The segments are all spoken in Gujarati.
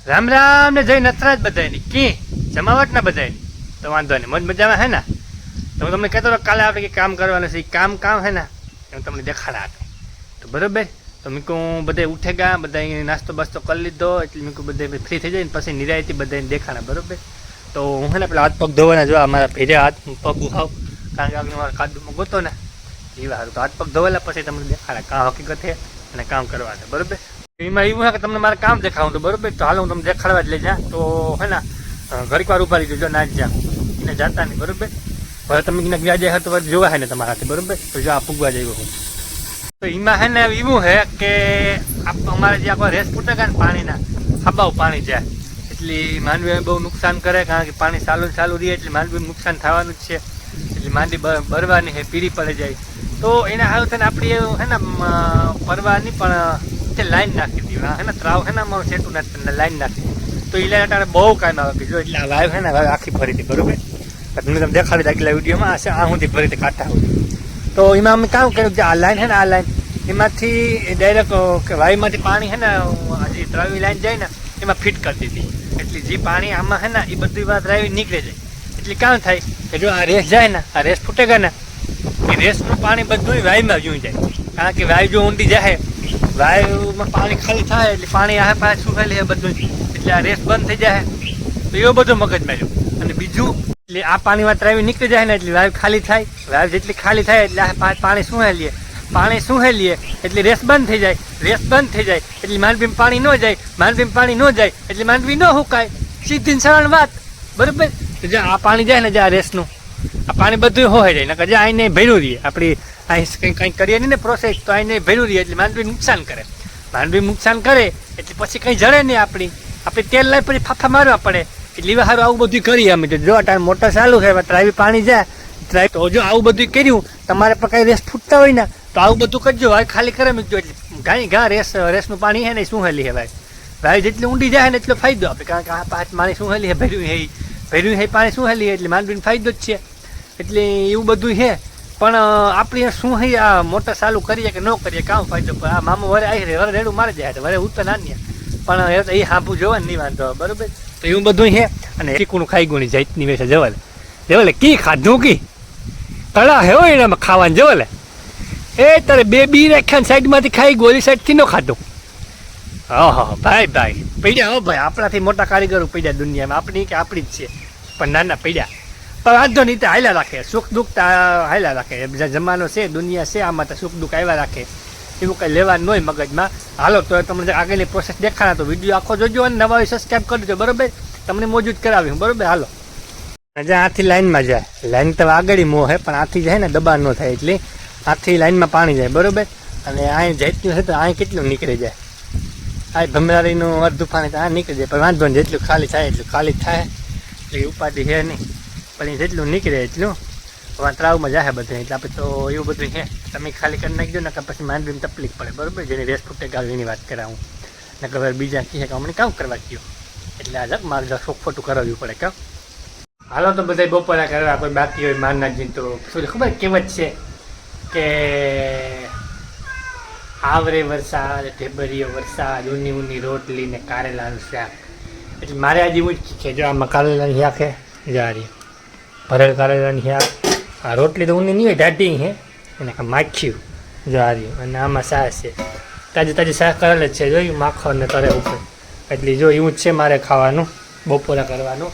રામ રામ ને જય નથરાજ બધાની કી જમાવટ ના બધાની તો વાંધો નહીં મોજ મજામાં હે ને તો હું તમને કહેતો હતો કાલે આપણે કંઈક કામ કરવાનું છે એ કામ હે ને હું તમને દેખાડા હતા તો બરોબર તો મેં કહું બધા ઉઠેગા બધા નાસ્તો બાસ્તો કરી લીધો એટલે મેં કહું બધા ફ્રી થઈ જાય ને પછી નિરાયથી બધાને દેખાડા બરોબર તો હું હે ને પેલા હાથ પગ ધોવાના જો મારા ભેજા હાથ પગ ઉહાવ કારણ કે આગળ મારા કાદુમાં ગોતો ને એ સારું તો હાથ પગ ધોવેલા પછી તમને દેખાડા કાં હકીકત છે અને કામ કરવા છે બરોબર એમાં એવું છે કે તમને મારે કામ દેખાવું તો બરોબર તો હાલ હું તમને દેખાડવા જ લઈ જા તો હે ને ઘડીક વાર ઉભા રહીજો જો ના જ જા એને જાતા નહીં બરોબર હવે તમે ક્યાંક ગયા જાય તો જોવા હે ને તમારાથી બરોબર તો જો આ પૂગવા જઈ હું તો એમાં હે ને એવું છે કે અમારે જે આખો રેસ ફૂટે ને પાણીના હબાવ પાણી જાય એટલે માંડવી બહુ નુકસાન કરે કારણ કે પાણી ચાલુ રહે એટલે માંડવી નુકસાન થવાનું જ છે એટલે માંડવી ભરવાની છે પીળી પડે જાય તો એના હારું થઈને આપણી હે ને ભરવાની પણ લાઈન નાખી દીધી હે ને ત્રાવ હે ને અમારું સેટું નાખી લાઈન નાખી તો એ લાઈન અટાણે બહુ કામ આવે જો એટલે વાવ હે ને વાવ આખી ફરી હતી બરોબર તમને તમે દેખાડી આગલા વિડીયોમાં આ સુધી ફરી હતી કાંઠા સુધી તો એમાં અમે કામ કર્યું કે આ લાઈન હે ને આ લાઈન એમાંથી ડાયરેક્ટ વાયુમાંથી પાણી હે ને હજી ત્રાવી લાઈન જાય ને એમાં ફિટ કરી દીધી એટલે જે પાણી આમાં હે ને એ બધી વાત રાવી નીકળે જાય એટલે કામ થાય કે જો આ રેસ જાય ને આ રેસ ફૂટે ગયા ને એ રેસનું પાણી બધું વાયુમાં જોઈ જાય કારણ કે વાયુ જો ઊંડી જાય વાયુમાં પાણી ખાલી થાય એટલે પાણી આ પાછું સુકાઈ બધું એટલે આ રેસ બંધ થઈ જાય તો એવો બધો મગજમાં જો અને બીજું એટલે આ પાણીમાં ત્રાવી નીકળી જાય ને એટલે વાયુ ખાલી થાય વાયુ જેટલી ખાલી થાય એટલે આ પાણી સુહે લઈએ એટલે રેસ બંધ થઈ જાય રેસ બંધ થઈ જાય એટલે માંડવીમાં પાણી ન જાય માંડવીમાં પાણી ન જાય એટલે માંડવી ન હુકાય સીધી સરળ વાત બરોબર જે આ પાણી જાય ને જે આ રેસનું આ પાણી બધું હોય જાય નકર જે આઈને ભર્યું રહીએ આપણી અહીં કંઈ કરીએ નહીં ને પ્રોસેસ તો આઈને ભર્યું રહીએ એટલે માંડવી નુકસાન કરે એટલે પછી કંઈ જડે નહીં આપણે તેલ લઈ પછી ફાફા મારવા પડે એટલે એવા સારું આવું બધું કરીએ અમે જો ટાઈમ મોટર ચાલુ છે ટ્રાવી પાણી જાય તો જો આવું બધું કર્યું તમારે પણ કઈ રેસ ફૂટતા હોય ને તો આવું બધું કરજો હવે ખાલી કરે મૂકજો એટલે ઘા રેસનું પાણી છે ને શું હેલી છે ભાઈ જેટલી ઊંડી જાય ને એટલો ફાયદો આપે કારણ કે આ પાંચ પાણી શું હેલી છે ભર્યું છે પાણી શું હેલી એટલે માંડવીને ફાયદો જ છે એટલે એવું બધું છે પણ આપણે શું છે આ મોટર ચાલુ કરીએ કે ન કરીએ કામ ફાયદો પણ આ મામો વરે આવી વરે રેડું મારે જાય વરે ઉત્તર નાની પણ એ હાંભું જોવા નહીં વાંધો બરોબર તો એવું બધું છે અને ચીકુનું ખાઈ ગુણી જાતની વેસે જવલે કી ખાધું કી તળા હે હોય એનામાં ખાવાનું જવલે એ તારે બે બી રાખ્યા સાઈડમાંથી ખાઈ ગોલી સાઈડથી ન ખાધું હા ભાઈ પૈડ્યા હો ભાઈ આપણાથી મોટા કારીગરો પૈડ્યા દુનિયામાં આપણી કે આપણી જ છે પણ નાના પૈડ્યા પણ વાંધો નહીં તો હાલ્યા રાખે સુખ દુઃખ તો હાલ્યા રાખે બીજા જમાનો છે દુનિયા છે આમાં તો સુખ દુઃખ આવ્યા રાખે એવું કંઈ લેવાનું ન હોય મગજમાં હાલો તો તમને આગળની પ્રોસેસ દેખાડા તો વિડીયો આખો જોજો અને નવા સબસ્ક્રાઈબ કરી દો બરોબર તમને મોજૂદ કરાવી બરોબર હાલો જ્યાં આથી લાઈનમાં જાય લાઈન તો આગળ મોહ હે પણ આથી જાય ને દબાણ ન થાય એટલે આથી લાઈનમાં પાણી જાય બરોબર અને અહીં જેટલું છે તો અહીં કેટલું નીકળી જાય આ ભમરારીનું અડધું પાણી તો આ નીકળી જાય પણ વાંધો નહીં જેટલું ખાલી થાય એટલું ખાલી થાય એટલે ઉપાધિ છે નહીં પણ જેટલું નીકળે એટલું ત્રાવમાં જાય બધું એટલે આપણે તો એવું બધું છે તમે ખાલી કરી નાખજો ને કે પછી માંડવીમાં તકલીફ પડે બરોબર જેની રેસ ફૂટે ગાવ એની વાત કરાવું ને ખબર બીજા કહે કે અમને કામ કરવા ગયો એટલે આ જગ મારે શોખ ફોટું કરાવવું પડે કામ હાલો તો બધા બપોરા કરવા કોઈ બાકી હોય માર નાખીને તો શું ખબર કહેવત છે કે આવરે વરસાદ ઢેબરીઓ વરસાદ ઊની રોટલી ને કારેલાનું શાક એટલે મારે આજે એવું જ છે જો આમાં કારેલાની શાક છે જારી ભરેલ કારેલાની શાક આ રોટલી તો ઊની નહીં હોય ઢાઢી છે એને માખ્યું જારી અને આમાં શાક છે તાજી શાક કરેલ જ છે જોયું માખણ ને તરે ઉપર એટલે જો એવું જ છે મારે ખાવાનું બપોરા કરવાનું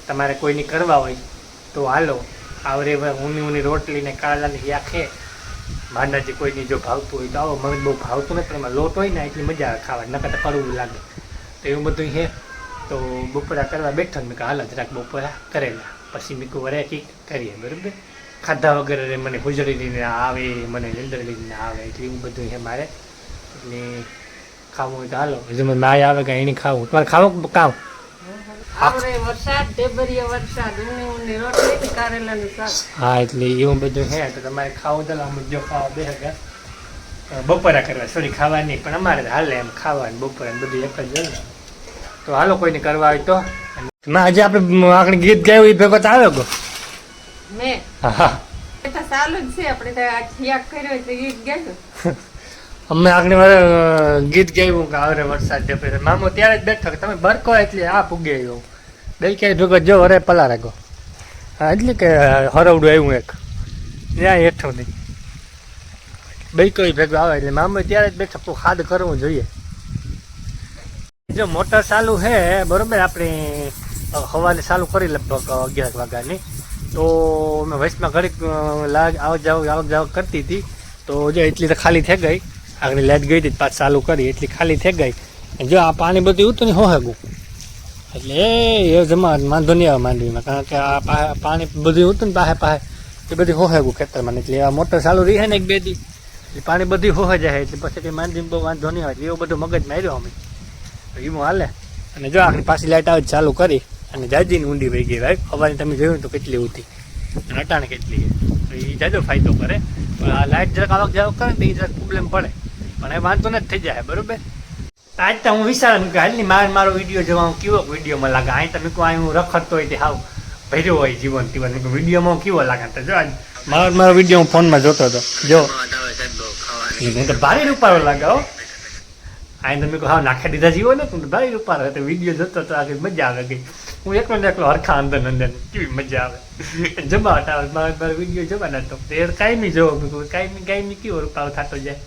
તમારે કોઈની કરવા હોય તો હાલો આવરે ઊની રોટલી ને કારેલાની શાક છે માંડાજી કોઈની જો ભાવતું હોય તો આવો મને બહુ ભાવતું નથી પણ એમાં લોટ હોય ને એટલી મજા આવે ખાવા નકર તો કરવું લાગે તો એવું બધું છે તો બપોરા કરવા બેઠો મેં હાલ જરાક બપોરા કરેલા પછી મેં વરે કંઈક કરીએ બરાબર ખાધા વગેરે મને હુજળી ના આવે મને જંદરલી ના આવે એટલે એવું બધું છે મારે એટલે ખાવું હોય તો હાલો હજુ મને માય આવે કે એની ખાવું તમારે ખાવું કામ હા એટલે એવું બધું છે તો તમારે ખાવું તો જો ખાવા બે બપોરા કરવા સોરી ખાવા નહીં પણ અમારે હાલે એમ ખાવાનું બપોરા બધું એક જ હોય તો હાલો કોઈને કરવા હોય તો આજે આપણે આપણે ગીત ગાયું એ ભેગો તો આવ્યો ગો અમે આગળ મારે ગીત ગાયું કે આવરે વરસાદ જપે મામો ત્યારે જ બેઠો કે તમે બરકો એટલે આ પૂગે આવ્યો બે ક્યાંય ભેગો જો અરે પલા રાગો હા એટલે કે હરવડું આવ્યું એક ત્યાં હેઠું નહીં બે કોઈ ભેગો આવે એટલે મામો ત્યારે જ બેઠો તો ખાદ કરવું જોઈએ. જો મોટર ચાલુ છે બરોબર આપણે સવારે ચાલુ કરી લગભગ 11 વાગ્યાની તો મેં વચમાં ઘડીક આવક જાવક કરતી હતી તો જો એટલી તો ખાલી થઈ ગઈ આગળ લાઈટ ગઈ હતી પાછ ચાલુ કરી એટલી ખાલી થઈ ગઈ. જો આ પાણી બધું ઉતું ને હોહેગું એટલે એ જમા વાંધો નહીં આવે માંડવીમાં કારણ કે આ પાણી બધું ઉતું ને પાસે એ બધું હોહેગું ખેતરમાં એટલે આ મોટર ચાલુ રહી ને એક બે દી એટલે પાણી બધું હોહે જાય એટલે પછી કંઈ માંડવીમાં બહુ વાંધો નહીં આવે એટલે એવું બધું મગજ માર્યો અમે એવું હાલે. અને જો આખરી પાછી લાઈટ આવે ચાલુ કરી અને જાજીને ઊંડી વહી ગઈ ભાઈ ખબર તમે જોયું તો કેટલી ઊંધી અને અટાણે કેટલી તો એ જાજો ફાયદો કરે પણ આ લાઈટ જરાક આવક જાવક કરે તો એ જરાક પ્રોબ્લેમ પડે પણ એ વાંધો નથી થઈ જાય બરોબર. આજ તો હું વિચારું કે હાલની મારો વિડીયો જોવા હું કેવો વિડીયોમાં લાગે અહીં તમે કહું હું રખડતો હોય તે હાવ ભર્યો હોય જીવન તીવન વિડીયોમાં કેવો લાગે તો જો મારો વિડીયો હું ફોનમાં જોતો હતો જો હું તો ભારે રૂપારો લાગાવો અહીં તમે કહો હા નાખી દીધા જીવો ને તું ભારે રૂપારો તો વિડીયો જોતો તો આગળ મજા આવે ગઈ હું એકલો ને એકલો હરખા અંદર કેવી મજા આવે જમાવટ આવે મારો વિડીયો જોવાના તો તે કાયમી જોવો કાયમી કેવો રૂપારો થતો જાય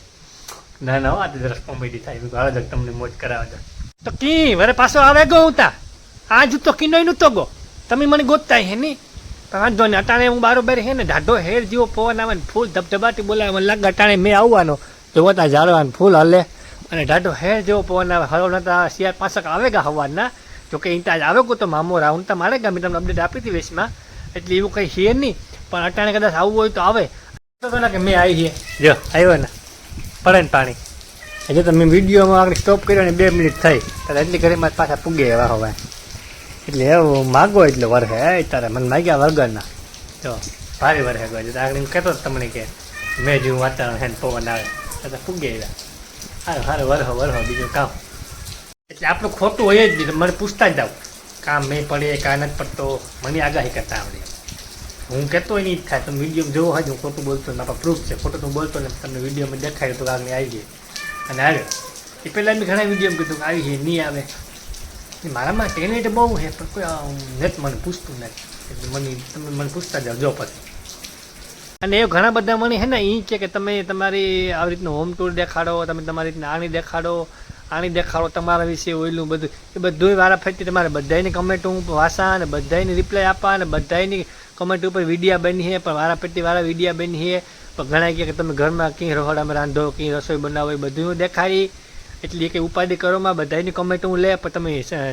ના ના આ તો જરા કોમેડી થાય આવે તમને મોજ કરાવે છે તો કી વરે પાછો આવે ગો હું તા આ જૂતો કિનો નતો ગો તમે મને ગોતતા હે નહીં વાંધો ને અટાણે હું બારોબાર હે ને ઢાઢો હેર જેવો પવન આવે ને ફૂલ ધબધબાટી બોલાવે મને લાગે અટાણે મેં આવવાનો જોવો ત્યાં ઝાડવાનું ફૂલ હલે અને ઢાઢો હેર જેવો પવન આવે હરવના તો શિયાળ પાછક આવે ગા હવારના જો કે ત્યાં જ આવે ગો તો મામો રાઉન્ડ તો મારે ગા મેં તમને અપડેટ આપી હતી વેશમાં એટલે એવું કંઈ છે નહીં પણ અટાણે કદાચ આવવું હોય તો આવે તો ના કે મેં આવી છે જો આવ્યો ને પડે ને પાણી એટલે તમે વિડીયોમાં આગળ સ્ટોપ કર્યો ને 2 મિનિટ થઈ ત્યારે એટલી ઘડીમાં પાછા પૂગે એવા હવે એટલે એવું માગો એટલે વરહે તારે મને માગ્યા વગરના જો ભારે વરહે ગયો તો આગળ કહેતો તમને કે મેં જેવું વાતાવરણ છે ને પવન આવે તો પૂગે આવ્યા સારું વરહો બીજું કામ એટલે આપણું ખોટું હોય જ નહીં મને પૂછતા જ જાવ કામ મેં પડે કાં નથી પડતો મને આગાહી કરતા આવડે હું કહેતો હોય નહીં જ થાય તમે વિડીયો જોવો હોય હું ખોટું બોલતો ને આપણા પ્રૂફ છે ખોટું તો બોલતો ને તમને વિડીયોમાં દેખાય તો આગળ આવી ગઈ અને આવ્યો એ પહેલાં મેં ઘણા વિડીયોમાં કીધું કે આવી છે નહીં આવે મારામાં ટેલેન્ટ બહુ છે પણ કોઈ નથી મને પૂછતું નથી એટલે તમે મને પૂછતા જાઓ જો પછી અને એ ઘણા બધા મને છે ને એ છે કે તમે તમારી આવી રીતનું હોમ ટૂર દેખાડો તમે તમારી રીતના આણી દેખાડો તમારા વિશે ઓયલું બધું એ બધું વારા ફરતી તમારે બધાની કમેન્ટ હું વાંચા અને બધાની રિપ્લાય આપવા અને બધાની કમેન્ટ ઉપર વિડીયા બની છે પણ વારા ફરતી વાળા વિડીયા બની છે પણ ઘણા કહે કે તમે ઘરમાં કંઈ રહોડામાં રાંધો કંઈ રસોઈ બનાવો એ બધું હું દેખાડી એટલે કંઈ ઉપાધિ કરોમાં બધાની કમેન્ટ હું લે પણ તમે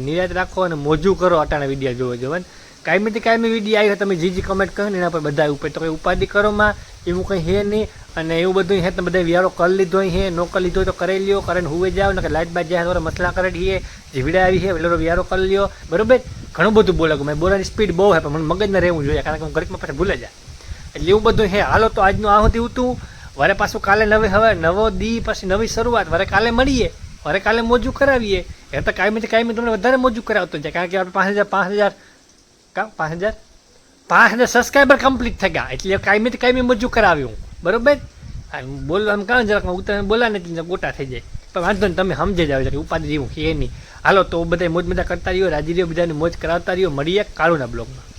નિરાત રાખો અને મોજું કરો અટાણા વિડીયા જોવો જોવાને કાયમી વિડીયો આવી તમે જે કમેન્ટ કહો ને એના પર બધા ઉપર તો કંઈ ઉપાધિ કરોમાં એવું કંઈ છે નહીં અને એવું બધું છે તમે બધા વ્યારો કરી લીધો છે ન કરી લીધો તો કરી લ્યો કરીને હુવે જાઓ ને કે લાઇટ બાદ જાય થોડા મસલા કરે છીએ જે વિડા આવી છે એટલે વ્યારો કરી લ્યો બરોબર ઘણું બધું બોલે મેં બોલવાની સ્પીડ બહુ છે પણ મને મગજને રહેવું જોઈએ કારણ કે હું ઘડીકમાં પછી ભૂલે જાય એટલે એવું બધું છે હાલો તો આજનું આ હતી હતું વરે પાછું કાલે નવો દી પછી નવી શરૂઆત વરે કાલે મળીએ વરે કાલે મોજું કરાવીએ એ તો કાયમી તમને વધારે મોજું કરાવતો જાય કારણ કે આપણે 5,000 સબસ્ક્રાઈબર કમ્પ્લીટ થઈ ગયા એટલે કાયમી મોજું કરાવ્યું બરોબર બોલવાનું કાં જરાક ઉતર બોલા ને એટલે ગોટા થઈ જાય પણ વાંધો ને તમે સમજી જાવ કે ઉપાધિ જેવું છે નહીં હાલો તો બધા મોજ મજા કરતા રહ્યો રાજી રહ્યો બધાને મોજ કરાવતા રહ્યો મળીએ કાળુના બ્લોગમાં.